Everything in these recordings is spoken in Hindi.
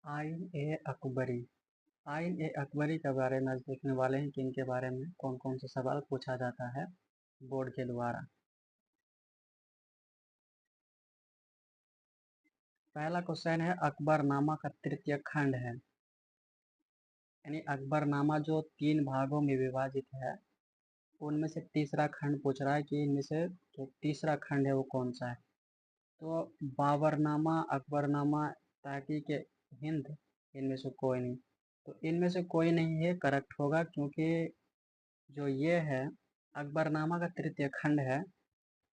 आइन ए अकबरी। आइन ए अकबरी के बारे में आज देखने वाले हैं कि इनके बारे में कौन कौन से सवाल पूछा जाता है बोर्ड के द्वारा। पहला क्वेश्चन है अकबरनामा का तृतीय खंड है, यानी अकबरनामा जो 3 भागों में विभाजित है उनमें से तीसरा खंड पूछ रहा है कि इनमें से जो तीसरा खंड है वो कौन सा है। तो बाबरनामा, अकबरनामा, तहकीक हिंद, इनमें से कोई नहीं। तो इनमें से कोई नहीं है करेक्ट होगा, क्योंकि जो ये है अकबरनामा का तृतीय खंड है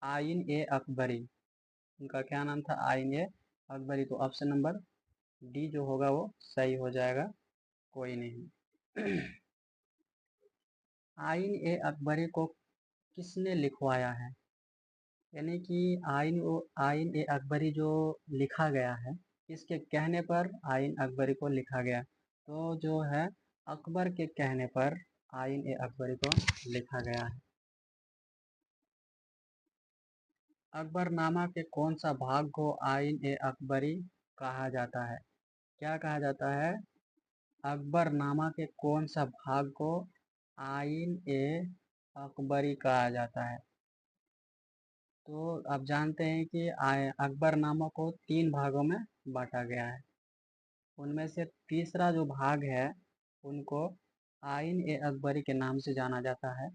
आइन ए अकबरी। उनका क्या नाम था? आइन ए अकबरी। तो ऑप्शन नंबर डी जो होगा वो सही हो जाएगा, कोई नहीं। आइन ए अकबरी को किसने लिखवाया है? यानी कि आइन ए अकबरी जो लिखा गया है, इसके कहने पर आइन अकबरी को लिखा गया। तो जो है अकबर के कहने पर आइन ए अकबरी को लिखा गया है। अकबरनामा के कौन सा भाग को आइन ए अकबरी कहा जाता है? क्या कहा जाता है? अकबरनामा के कौन सा भाग को आइन ए अकबरी कहा जाता है? तो आप जानते हैं कि अकबरनामा को 3 भागों में बांटा गया है। उनमें से तीसरा जो भाग है उनको आइन ए अकबरी के नाम से जाना जाता है,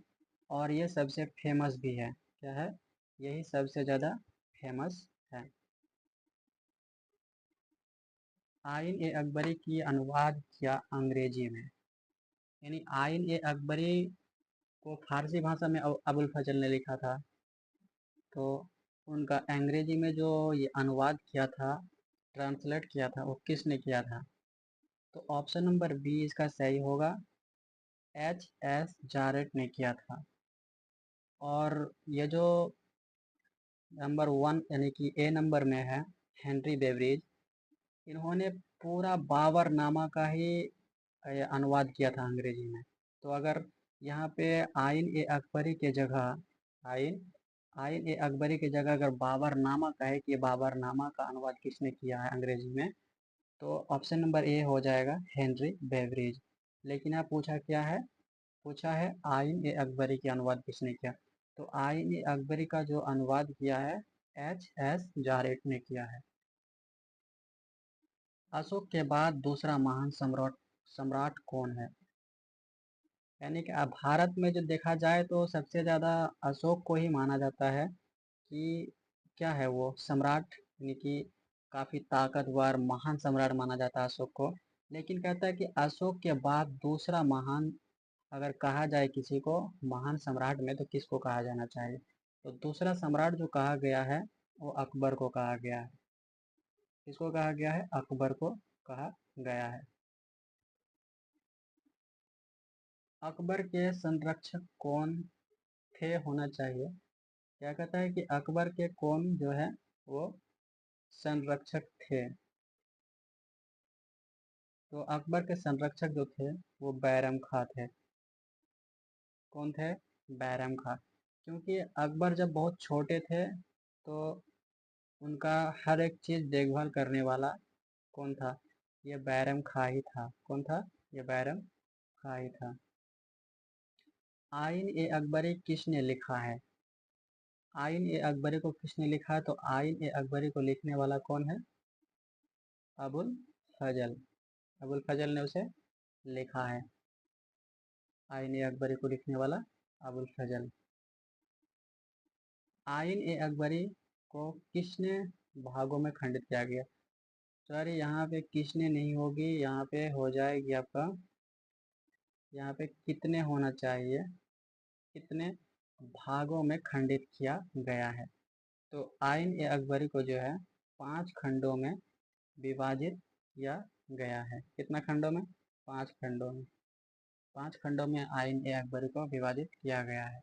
और ये सबसे फेमस भी है। क्या है? यही सबसे ज़्यादा फेमस है। आइन ए अकबरी की अनुवाद किया अंग्रेजी में, यानी आइन ए अकबरी को फारसी भाषा में अबुल फजल ने लिखा था। तो उनका अंग्रेजी में जो ये अनुवाद किया था, ट्रांसलेट किया था, वो किसने किया था? तो ऑप्शन नंबर बी इसका सही होगा, एच जारेट ने किया था। और ये जो नंबर 1 यानी कि ए नंबर में है हेनरी बेवरेज, इन्होंने पूरा बाबरनामा का ही अनुवाद किया था अंग्रेजी में। तो अगर यहाँ पे आइन ए अकबरी के जगह आइन आइन ए अकबरी की जगह अगर बाबरनामा कहे कि बाबरनामा का अनुवाद किसने किया है अंग्रेजी में, तो ऑप्शन नंबर ए हो जाएगा, हेनरी बेवरेज। लेकिन यहाँ पूछा क्या है? पूछा है आइन ए अकबरी के अनुवाद किसने किया। तो आइन ए अकबरी का जो अनुवाद किया है एच जारेट ने किया है। अशोक के बाद दूसरा महान सम्राट सम्राट कौन है? यानी कि अब भारत में जो देखा जाए तो सबसे ज़्यादा अशोक को ही माना जाता है कि क्या है वो सम्राट, यानी कि काफ़ी ताकतवर महान सम्राट माना जाता है अशोक को। लेकिन कहता है कि अशोक के बाद दूसरा महान अगर कहा जाए किसी को महान सम्राट में, तो किसको कहा जाना चाहिए? तो दूसरा सम्राट जो कहा गया है वो अकबर को कहा गया है। किसको कहा गया है? अकबर को कहा गया है। अकबर के संरक्षक कौन थे होना चाहिए? क्या कहता है कि अकबर के कौन जो है वो संरक्षक थे? तो अकबर के संरक्षक जो थे वो बैरम खां थे। कौन थे? बैरम खां। क्योंकि अकबर जब बहुत छोटे थे तो उनका हर एक चीज़ देखभाल करने वाला कौन था? ये बैरम खां ही था। कौन था? ये बैरम खां ही था। आइन ए अकबरी किसने लिखा है? आइन ए अकबरी को किसने लिखा है? तो आइन ए अकबरी को लिखने वाला कौन है? अबुल फजल। अबुल फजल ने उसे लिखा है। आइन ए अकबरी को लिखने वाला अबुल फजल। आइन ए अकबरी को किसने भागों में खंडित किया गया? सॉरी, यहाँ पे किसने नहीं होगी, यहाँ पे हो जाएगी आपका, यहाँ पे कितने होना चाहिए, कितने भागों में खंडित किया गया है। तो आइन ए अकबरी को जो है 5 खंडों में विभाजित किया गया है। कितना खंडों में? 5 खंडों में। 5 खंडों में आइन ए अकबरी को विभाजित किया गया है।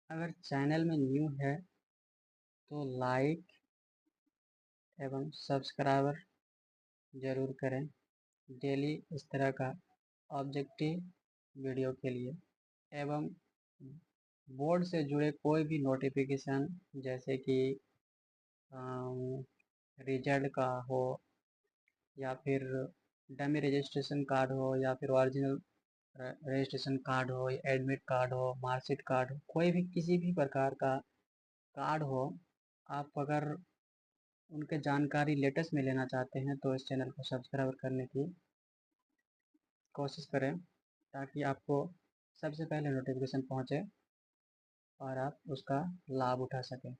अगर चैनल में न्यू है तो लाइक एवं सब्सक्राइबर ज़रूर करें डेली इस तरह का ऑब्जेक्टिव वीडियो के लिए। एवं बोर्ड से जुड़े कोई भी नोटिफिकेशन, जैसे कि रिजल्ट का हो, या फिर डमी रजिस्ट्रेशन कार्ड हो, या फिर ओरिजिनल रजिस्ट्रेशन कार्ड हो, एडमिट कार्ड हो, मार्कशीट कार्ड हो, कोई भी किसी भी प्रकार का कार्ड हो, आप अगर उनके जानकारी लेटेस्ट में लेना चाहते हैं तो इस चैनल को सब्सक्राइब करने की कोशिश करें, ताकि आपको सबसे पहले नोटिफिकेशन पहुंचे और आप उसका लाभ उठा सकें।